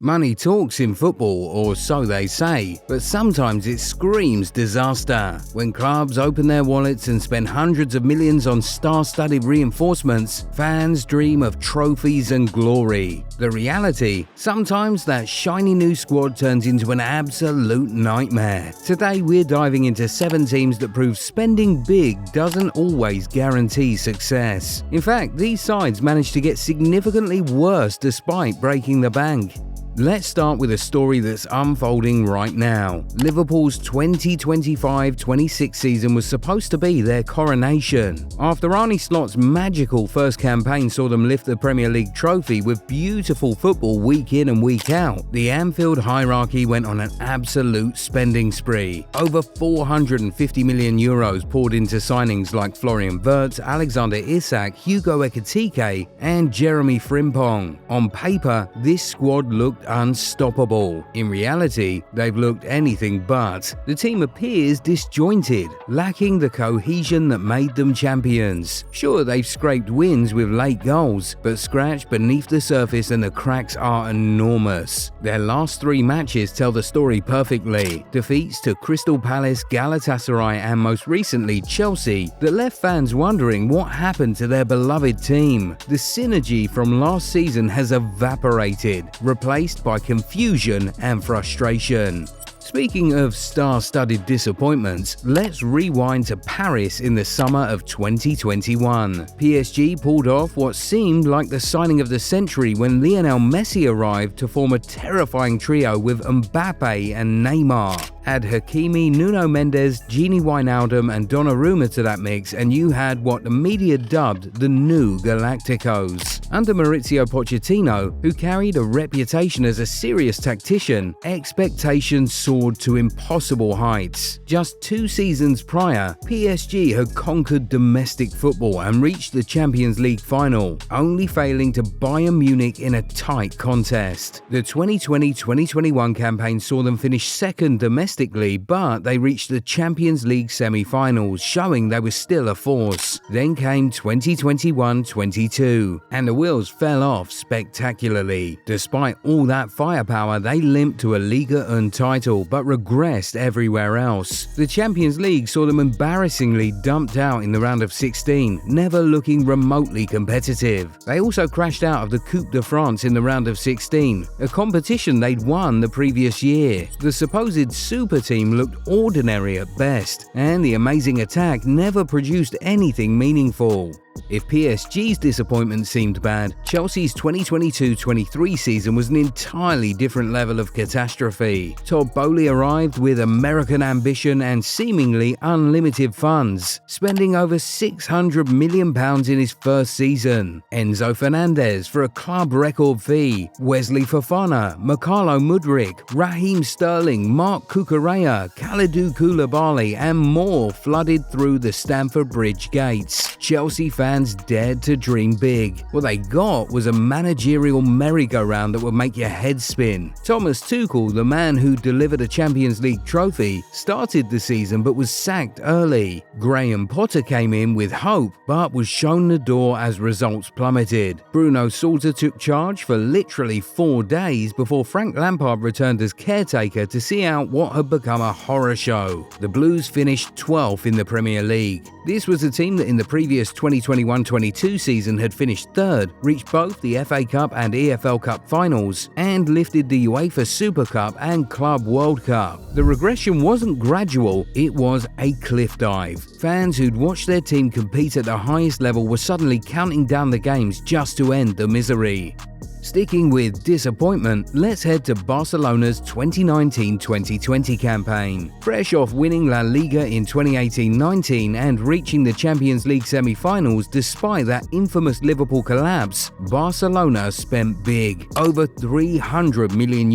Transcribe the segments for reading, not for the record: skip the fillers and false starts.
Money talks in football, or so they say, but sometimes it screams disaster. When clubs open their wallets and spend hundreds of millions on star-studded reinforcements, fans dream of trophies and glory. The reality? Sometimes that shiny new squad turns into an absolute nightmare. Today we're diving into 7 teams that prove spending big doesn't always guarantee success. In fact, these sides managed to get significantly worse despite breaking the bank. Let's start with a story that's unfolding right now. Liverpool's 2025-26 season was supposed to be their coronation. After Arne Slot's magical first campaign saw them lift the Premier League trophy with beautiful football week in and week out, the Anfield hierarchy went on an absolute spending spree. Over €450 million poured into signings like Florian Wirtz, Alexander Isak, Hugo Ekitike, and Jeremy Frimpong. On paper, this squad looked unstoppable. In reality, they've looked anything but. The team appears disjointed, lacking the cohesion that made them champions. Sure, they've scraped wins with late goals, but scratch beneath the surface and the cracks are enormous. Their last 3 matches tell the story perfectly. Defeats to Crystal Palace, Galatasaray, and most recently Chelsea that left fans wondering what happened to their beloved team. The synergy from last season has evaporated, replaced by confusion and frustration. Speaking of star-studded disappointments, let's rewind to Paris in the summer of 2021. PSG pulled off what seemed like the signing of the century when Lionel Messi arrived to form a terrifying trio with Mbappe and Neymar. Add Hakimi, Nuno Mendes, Gini Wijnaldum and Donnarumma to that mix and you had what the media dubbed the new Galacticos. Under Maurizio Pochettino, who carried a reputation as a serious tactician, expectations soared to impossible heights. Just 2 seasons prior, PSG had conquered domestic football and reached the Champions League final, only failing to Bayern Munich in a tight contest. The 2020-2021 campaign saw them finish second domestically, but they reached the Champions League semi-finals, showing they were still a force. Then came 2021-22, and the wheels fell off spectacularly. Despite all that firepower, they limped to a Liga 1 title, but regressed everywhere else. The Champions League saw them embarrassingly dumped out in the round of 16, never looking remotely competitive. They also crashed out of the Coupe de France in the round of 16, a competition they'd won the previous year. The supposed super team looked ordinary at best, and the amazing attack never produced anything meaningful. If PSG's disappointment seemed bad, Chelsea's 2022-23 season was an entirely different level of catastrophe. Todd Boehly arrived with American ambition and seemingly unlimited funds, spending over £600 million in his first season. Enzo Fernandez for a club record fee, Wesley Fofana, Mikhailo Mudryk, Raheem Sterling, Mark Cucurella, Kalidou Koulibaly and more flooded through the Stamford Bridge gates. Chelsea fans dared to dream big. What they got was a managerial merry-go-round that would make your head spin. Thomas Tuchel, the man who delivered a Champions League trophy, started the season but was sacked early. Graham Potter came in with hope but was shown the door as results plummeted. Bruno Salter took charge for literally 4 days before Frank Lampard returned as caretaker to see out what had become a horror show. The Blues finished 12th in the Premier League. This was a team that in the previous 2021-22 season had finished 3rd, reached both the FA Cup and EFL Cup finals, and lifted the UEFA Super Cup and Club World Cup. The regression wasn't gradual, it was a cliff dive. Fans who'd watched their team compete at the highest level were suddenly counting down the games just to end the misery. Sticking with disappointment, let's head to Barcelona's 2019-2020 campaign. Fresh off winning La Liga in 2018-19 and reaching the Champions League semi-finals despite that infamous Liverpool collapse, Barcelona spent big. Over €300 million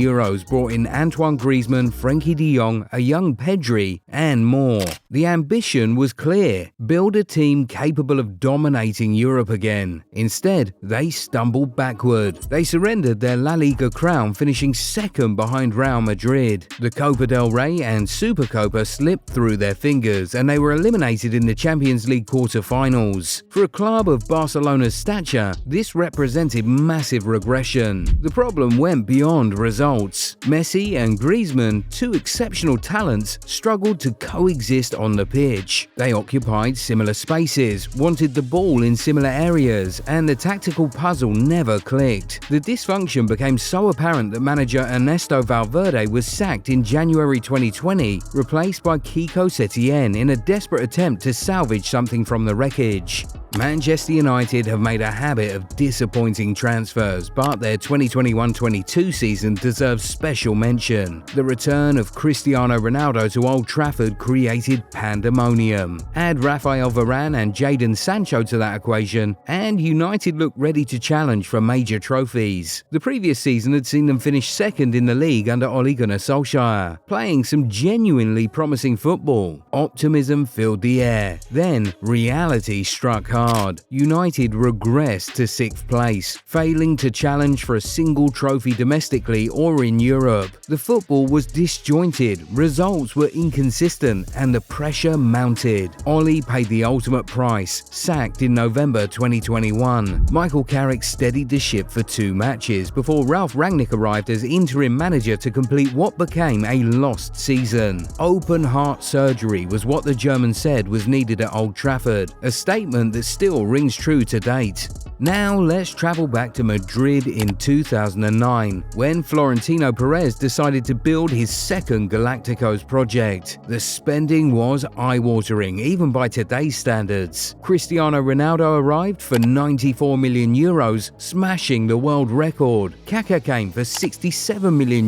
brought in Antoine Griezmann, Frenkie de Jong, a young Pedri, and more. The ambition was clear: build a team capable of dominating Europe again. Instead, they stumbled backward. They surrendered their La Liga crown, finishing second behind Real Madrid. The Copa del Rey and Supercopa slipped through their fingers, and they were eliminated in the Champions League quarter-finals. For a club of Barcelona's stature, this represented massive regression. The problem went beyond results. Messi and Griezmann, two exceptional talents, struggled to coexist on the pitch. They occupied similar spaces, wanted the ball in similar areas, and the tactical puzzle never clicked. The dysfunction became so apparent that manager Ernesto Valverde was sacked in January 2020, replaced by Kiko Setien in a desperate attempt to salvage something from the wreckage. Manchester United have made a habit of disappointing transfers, but their 2021-22 season deserves special mention. The return of Cristiano Ronaldo to Old Trafford created pandemonium. Add Rafael Varane and Jadon Sancho to that equation, and United look ready to challenge for major trophies. The previous season had seen them finish second in the league under Ole Gunnar Solskjaer, playing some genuinely promising football. Optimism filled the air. Then, reality struck hard. United regressed to 6th place, failing to challenge for a single trophy domestically or in Europe. The football was disjointed, results were inconsistent, and the pressure mounted. Ole paid the ultimate price, sacked in November 2021. Michael Carrick steadied the ship for 2 matches before Ralf Rangnick arrived as interim manager to complete what became a lost season. Open heart surgery was what the German said was needed at Old Trafford, a statement that still rings true to date. Now let's travel back to Madrid in 2009, when Florentino Perez decided to build his second Galacticos project. The spending was eye-watering, even by today's standards. Cristiano Ronaldo arrived for €94 million, smashing the world record. Kaká came for €67 million.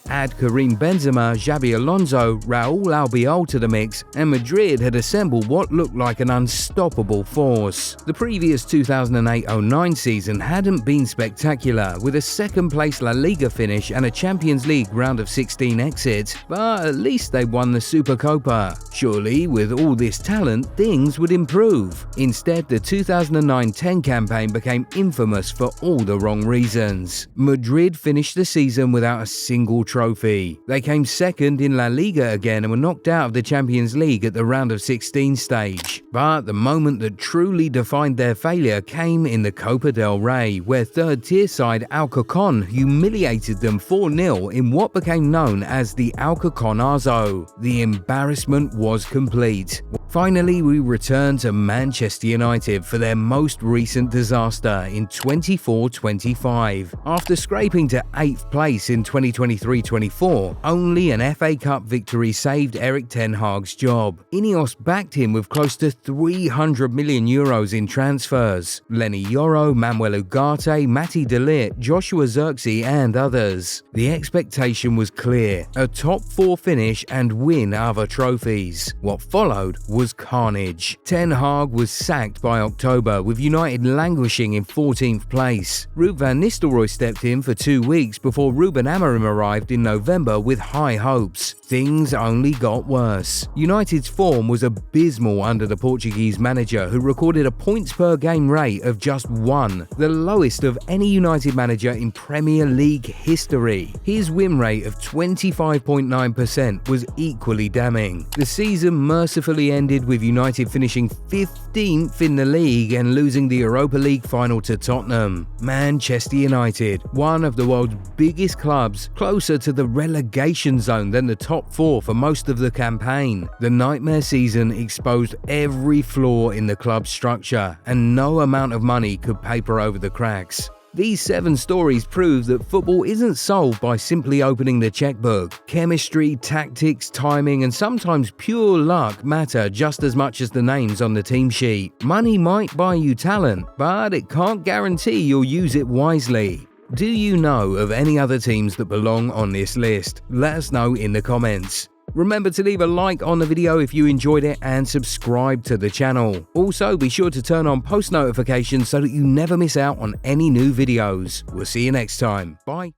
Add Karim Benzema, Xabi Alonso, Raúl Albiol to the mix, and Madrid had assembled what looked like an unstoppable force. The previous 2008-09 season hadn't been spectacular, with a second-place La Liga finish and a Champions League round of 16 exit, but at least they won the Supercopa. Surely, with all this talent, things would improve. Instead, the 2009-10 campaign became infamous for all the wrong reasons. Madrid finished the season without a single trophy. They came second in La Liga again and were knocked out of the Champions League at the round of 16 stage. But the moment that truly defined their failure came in the Copa del Rey, where third-tier side Alcorcón humiliated them 4-0 in what became known as the Alcorconazo. The embarrassment was complete. Finally, we return to Manchester United for their most recent disaster in 24-25. After scraping to 8th place in 2023-24, only an FA Cup victory saved Erik ten Hag's job. Ineos backed him with close to €300 million in transfers. Lenny Yoro, Manuel Ugarte, Matty De Ligt, Joshua Zirkzee, and others. The expectation was clear: a top 4 finish and win other trophies. What followed was carnage. Ten Hag was sacked by October, with United languishing in 14th place. Ruud van Nistelrooy stepped in for 2 weeks before Ruben Amorim arrived in November with high hopes. Things only got worse. United's form was abysmal under the Portuguese manager, who recorded a points per game rate of just 1, the lowest of any United manager in Premier League history. His win rate of 25.9% was equally damning. The season mercifully ended with United finishing 15th in the league and losing the Europa League final to Tottenham. Manchester United, one of the world's biggest clubs, closer to the relegation zone than the top 4 for most of the campaign. The nightmare season exposed every flaw in the club's structure, and no amount of money could paper over the cracks. These 7 stories prove that football isn't solved by simply opening the checkbook. Chemistry, tactics, timing, and sometimes pure luck matter just as much as the names on the team sheet. Money might buy you talent, but it can't guarantee you'll use it wisely. Do you know of any other teams that belong on this list? Let us know in the comments. Remember to leave a like on the video if you enjoyed it and subscribe to the channel. Also, be sure to turn on post notifications so that you never miss out on any new videos. We'll see you next time. Bye.